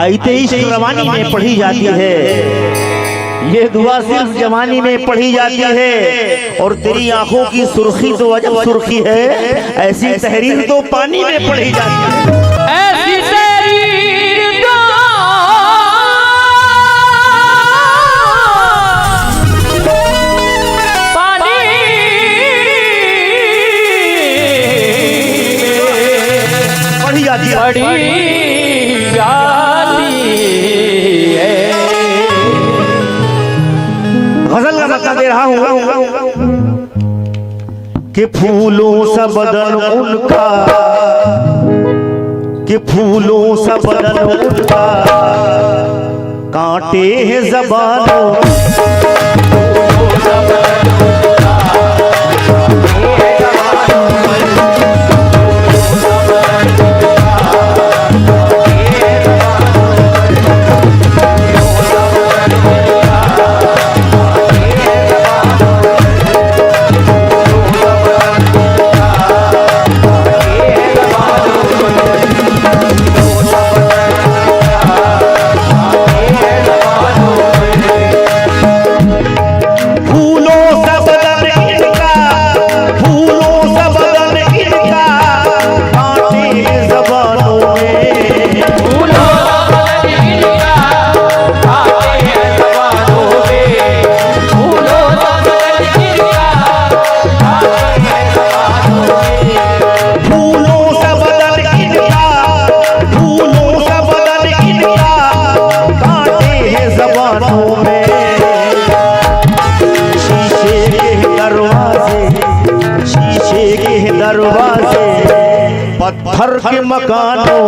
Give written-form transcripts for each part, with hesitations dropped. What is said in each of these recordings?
आयते इश्क रवानी में पढ़ी जाती है, ये दुआ सिर्फ जवानी में पढ़ी जाती है। और तेरी आंखों की सुर्खी तो अजब सुर्खी है, ऐसी तहरीर तो पानी में पढ़ी जाती है। ऐसी तहरीर तो पानी पढ़ी जाती है, पढ़ी जाती है। गजल का मक्का दे रहा हूँ कि फूलों सा बदन उनका, कि फूलों सा बदन उनका, कांटे हैं ज़बानों पत्थर के मकानों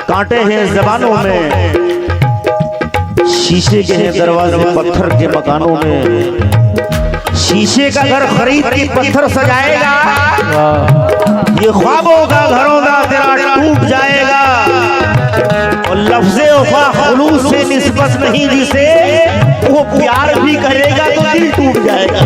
कांटे हैं जबानों में, शीशे के हैं दरवाजे पत्थर के मकानों में। शीशे का घर खरीद के पत्थर सजाएगा, ये ख्वाबों का घरों का तेरा टूट जाएगा। और लफ्ज़े वफा खुलूस से निस्बत नहीं जिसे, वो प्यार भी करेगा तो दिल टूट जाएगा।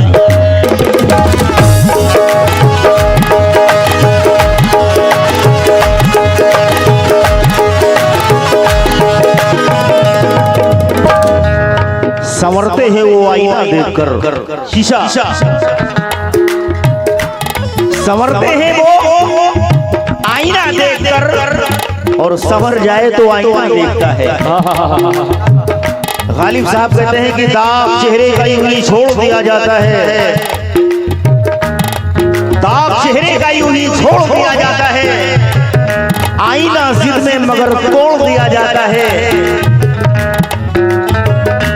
संवरते हैं वो आईना देखकर, शीशा संवरते हैं वो आईना देखकर, और संवर जाए तो आईना देखता है। गालिब साहब कहते हैं कि दाग चेहरे का यूं ही छोड़ दिया जाता है, दाग चेहरे का यूं ही छोड़ दिया जाता है, आईना जिद में मगर तोड़ दिया जाता है।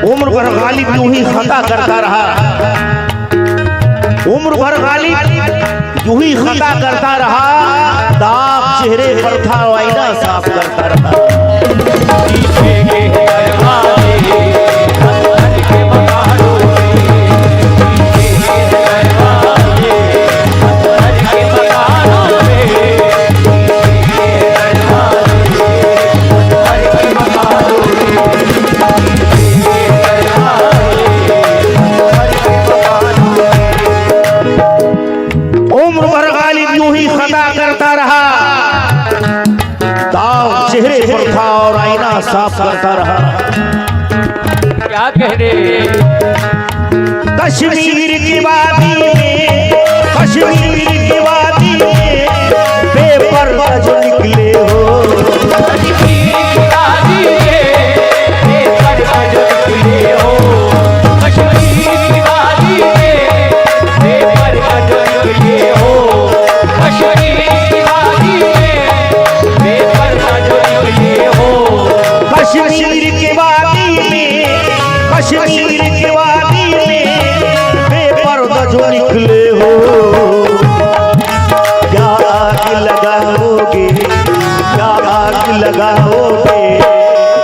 उम्र भर गालिब यूं ही खता करता रहा, उम्र भर गालिब यूं ही खता करता रहा, दाग चेहरे पर था आईना साफ करता रहा। साफ करता रहा। क्या कह रहे? कश्मीर की वादी में, कश्मीर की वादी में बेपर्दा जो निकले हो, कश्मीर की वादी में बेपर्दा जो निकले हो, कश्मीर की वादी में बेपर्दा जो निकले हो, कश्मीर की वादी में बेपर्दा जो निकले हो, कश्मीर की वादी में, कश्मीर की वादी में बेपर्दा जो निकले हो। क्या आग लगाओगे, क्या आग लगाओगे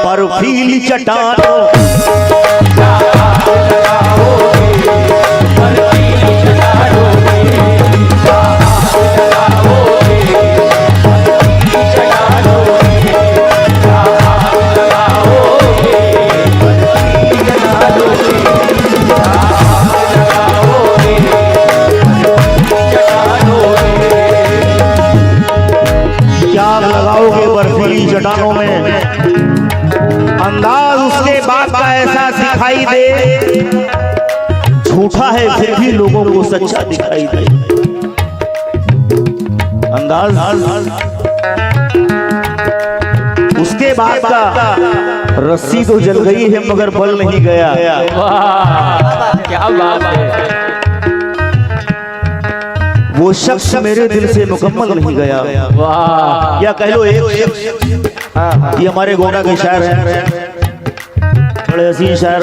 बर्फीली चट्टानों, बर्फीली चट्टानों में। अंदाज उसके बाप का ऐसा दिखाई दे, झूठा है फिर भी लोगों को सच्चा दिखाई दे। अंदाज उसके बाप का, रस्सी तो जल गई है मगर बल नहीं गया। वाह क्या बात है। वो शख्स मेरे दिल से मुकम्मल नहीं गया। वाह या कह लो एक, ये हमारे गोंडा के शायर हैं, बड़े हसीन शायर।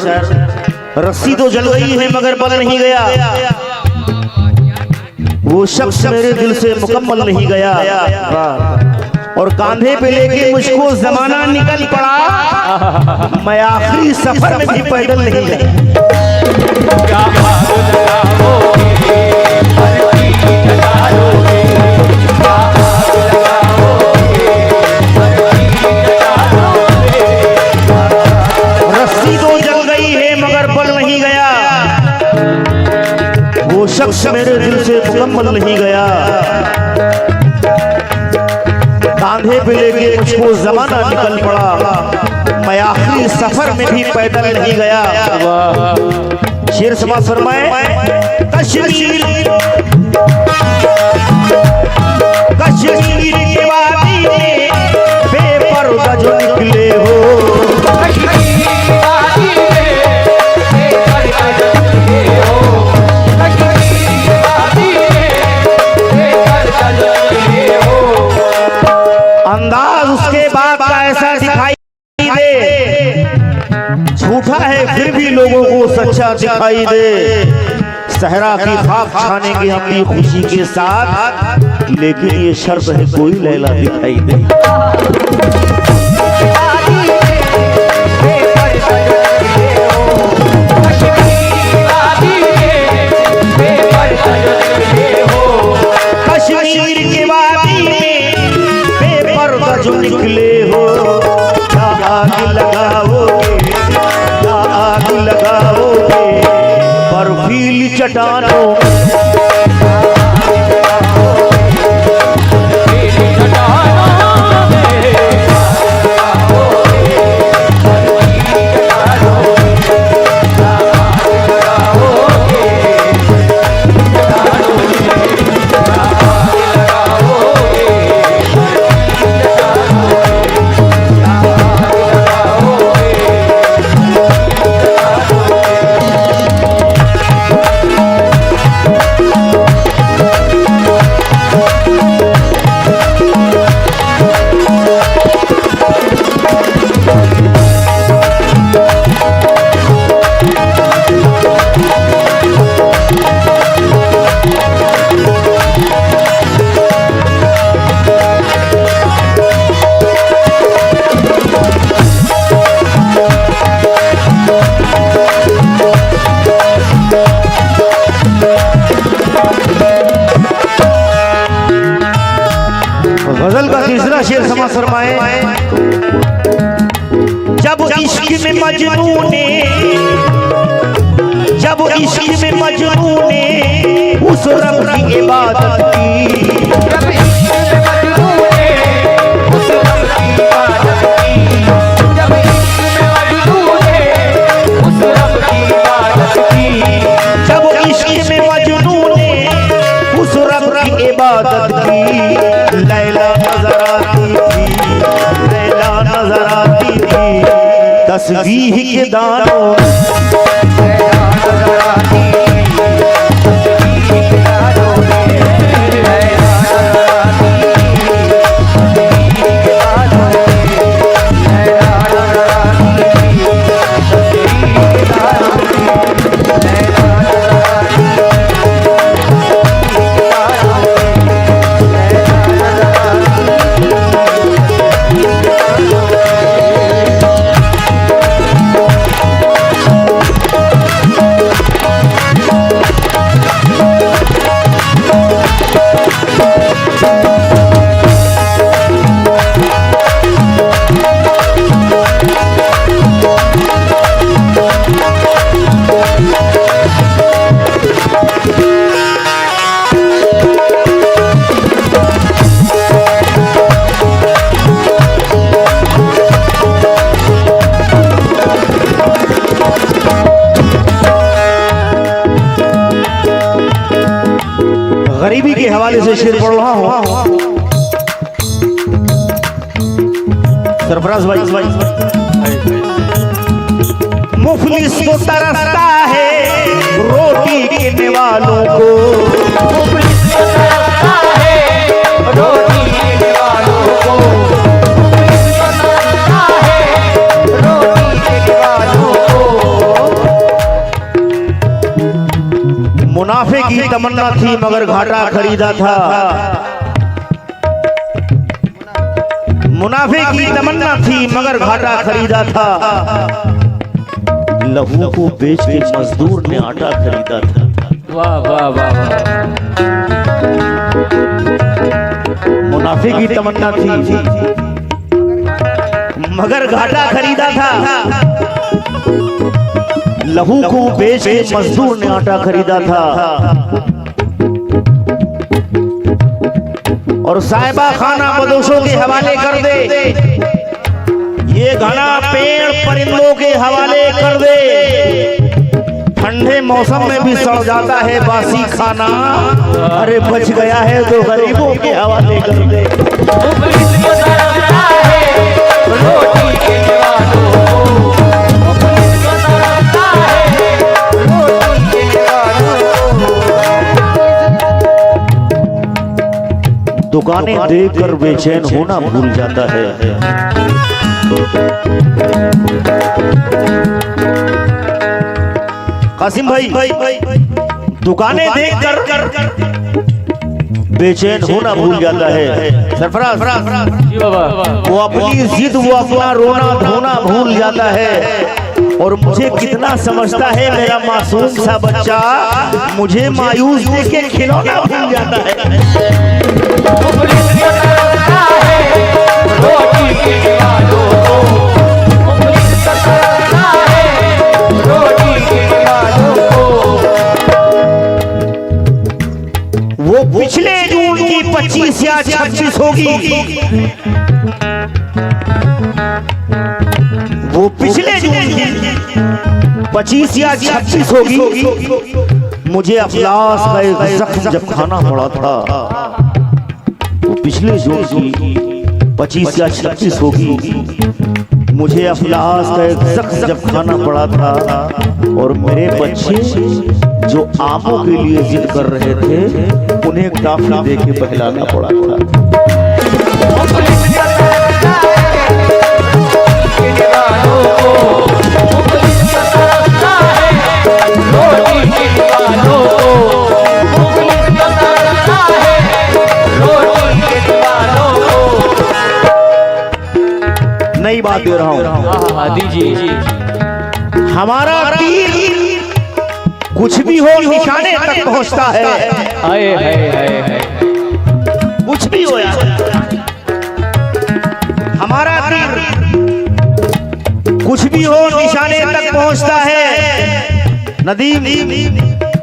रस्सी तो जल गई है मगर बल नहीं गया, वो शख्स मेरे दिल से मुकम्मल नहीं गया। और कांधे पे लेके मुझको जमाना निकल पड़ा, मैं आखिरी सफर में भी पैदल नहीं गया। रस्सी तो जल गई है मगर बल नहीं गया, वो शख्स मेरे दिल से मुकम्मल नहीं गया। कांधे पे लेके मुझको जमाना निकल पड़ा, मैं आखिरी सफर में भी पैदल नहीं गया। शेर समाज फरमाए, कश्मीर कश्मीर की वादी में बेपर्दा जो निकले हो, कश्मीर की वादी में बेपर्दा जो निकले हो, कश्मीर की वादी में बेपर्दा जो निकले हो। अंदाज उसके बाप का ऐसा दिखाई दे, झूठा है फिर भी लोगों को सच्चा दिखाई दे। सहरा की खाक छानेंगे हम भी खुशी के साथ, लेकिन ये शर्त है कोई लैला दिखाई दे। कश्मीर की वादी में बेपर्दा जो निकले हो, क्या आग लगाओगे, क्या आग लगाओगे बर्फीली चट्टानों, गजल का तीसरा शेर समाज फरमाए, जब इश्क में मजनू ने, जब इश्क में मजनू ने उस रब की इबादत की, जब इश्क में मजनू ने उस रब की इबादत की, जब इश्क में मजनू ने उस तस्बीह के दानों गरीबी के हवाले से शेर पढ़ रहा हूं। सरफराज भाई, मुफलिस को तरसता है रोटी देने वालों को, मुफलिस को तरसता है रोटी देने वालों को, मुफलिस को तरसता है रोटी देने वालों को। मुनाफे की तमन्ना थी मगर घाटा खरीदा था, मुनाफे की तमन्ना थी मगर घाटा खरीदा था, लहू को बेच के मजदूर ने आटा खरीदा था। वाह वाह वाह वाह। मुनाफे की तमन्ना थी मगर घाटा खरीदा था, लहू को बेच के मजदूर ने आटा खरीदा था। और साहिबा खाना बदोशों के हवाले कर दे, ये घना पेड़ परिंदों के हवाले कर दे, ठंडे मौसम में भी सड़ जाता है बासी खाना, अरे बच गया है तो गरीबों के हवाले कर दे। मुफलिस को तरसता है रोटी देने वालों को, मुफलिस को तरसता है रोटी देने वालों को। दुकानें देखकर बेचैन होना भूल जाता है, कासिम भाई, दुकानें देखकर बेचैन होना भूल जाता है। सरफराज, जी बाबा। वो अपनी जिद, वो अपना रोना धोना भूल जाता है। और मुझे कितना समझता है मेरा मासूम सा बच्चा, मुझे मायूस देख के खिलौना भूल जाता है। मुफलिस को तरसता है रोटी देने वालों को, मुफलिस को तरसता है रोटी देने वालों को। वो पिछले जून की 25 या 26 होगी, वो पिछले जून की 25 या 26 होगी, मुझे अफलास का एक जख्म जब खाना पड़ा था। वो पिछले जून की 25 या 26 होगी, मुझे अफलास का एक जख्म जब खाना पड़ा था। और मेरे बच्चे जो आमों के लिए जिद कर रहे थे, उन्हें टाफी दे के बहलाना पड़ा था। मुफलिस को तरसता है देने वालों को, मुफलिस को तरसता है रोटी देने वालों को, मुफलिस को तरसता है रोटी देने वालों को। नई बात दे रहा हूँ, हाँ दीजिए। हमारा तीर कुछ भी हो निशाने तक पहुंचता है। हाय हाय हाय हाय। कुछ भी हो यार, हमारा तीर कुछ भी हो निशाने तक पहुंचता है। नदीम,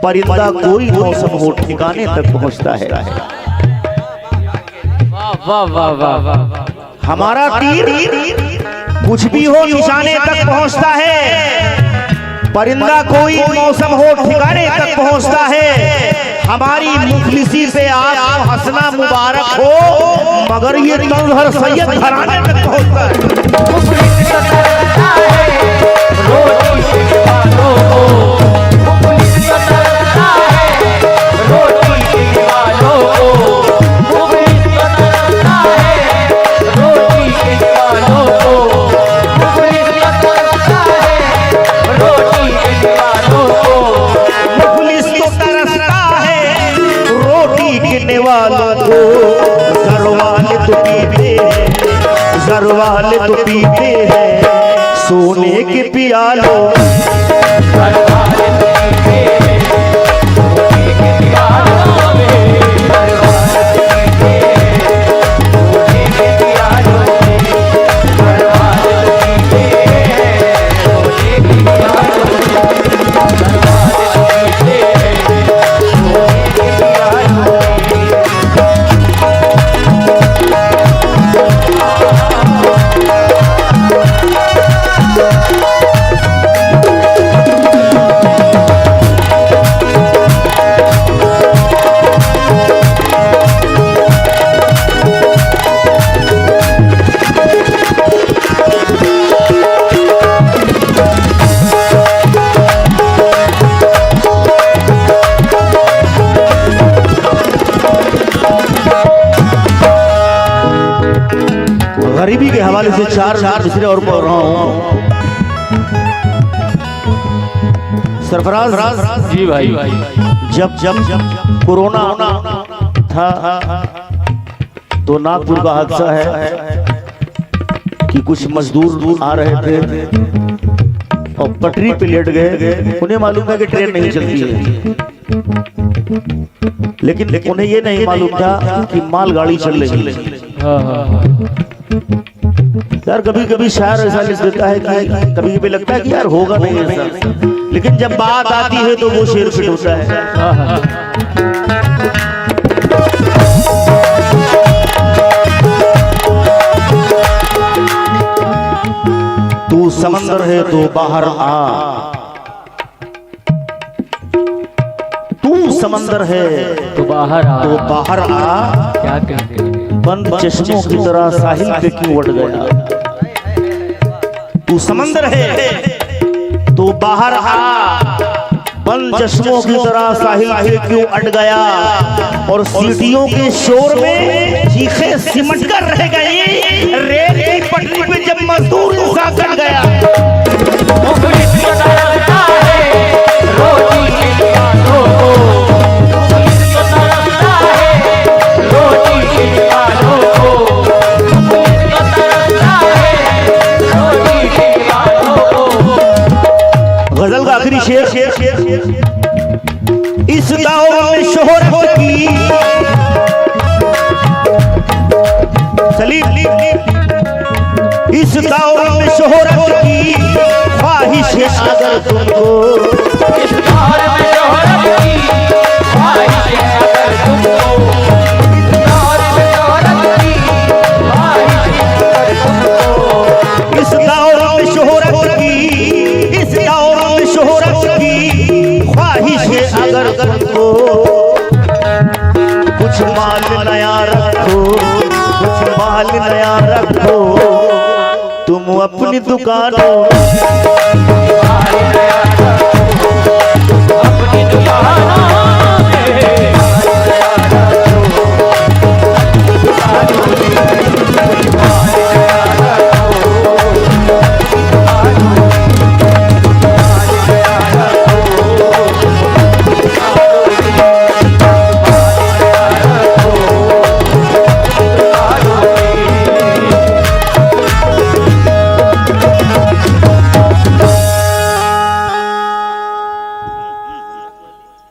परिंदा कोई मौसम हो ठिकाने तक पहुंचता है। वाह वाह वाह वाह। हमारा तीर कुछ भी हो निशाने तक पहुंचता है। परिंदा कोई मौसम हो ठिकाने तक पहुंचता है। हमारी मुफलिसी पे आप हंसना मुबारक हो, मगर ये तंज़ हर सैयद घराने तक पहुंचता है। रोटी के दीवानों को मुफलिस तो तरसता है रोटी के दीवानों को मुफलिस तो तरसता है रोटी के दीवानों को मुफलिस तो तरसता है रोटी के दीवानों को मुफलिस तो तरसता है रोटी गिरने वालों को। घरवाले तो पीते हैं, घरवाले तो पीते हैं सोने के पियालों। घरवाले तो पीते हैं सोने के पियालों में घरवाले तो पीते हैं सोने के पियालों में घरवाले तो पीते हैं सोने के पियालों में घरवाले तो पीते हैं सोने के पियालों में। गरीबी के हवाले से चार मिसरे और पढ़ रहा हूँ। सरफराज जी भाई जब कोरोना था तो नागपुर का हादसा है कि कुछ मजदूर आ रहे थे और पटरी पे लेट गए। उन्हें मालूम है कि ट्रेन नहीं चलती है, लेकिन उन्हें ये नहीं मालूम था कि मालगाड़ी चल रही है। यार कभी कभी शायर ऐसा लिख देता है कि कभी कभी लगता है कि यार होगा नहीं ऐसा, लेकिन जब बात आती है तो वो शेर फिट होता है। तू समंदर है तो बाहर आ, तू समंदर है तो बाहर आ, तो बाहर आ। क्या कहते हैं बंद चश्मों की तरह साहिल पे क्यों उठ गया? तू समंदर है तो बाहर आ, बंद चश्मों की तरह साहिल पे क्यों अट गया? और सीटियों के शोर में चीखे सिमट कर रह गई, रेल की पटरी पे जब मजदूर इंसान कट गया। मुफलिस तो तरसता है रोटी के दीवानों को मुफलिस तो तरसता है रोटी के दीवानों को मुफलिस तो तरसता है रोटी के दीवानों को। गजल का आखिरी शेर। इस गाँव में शोहरत की सलीम, इस गाँव में शोहरत की ख्वाहिश है अगर तुमको, इस दौर में शोहरत की ख्वाहिश है अगर तुमको, इस दौर में शोहरत की ख्वाहिश है अगर तुमको, इस गाँव में शोहरत की, इस गाँव में शोहरत की ख्वाहिश है अगर तुमको। कुछ माल नया रखो, कुछ माल नया रखो तुम अपनी दुकानों। अपनी दुकानों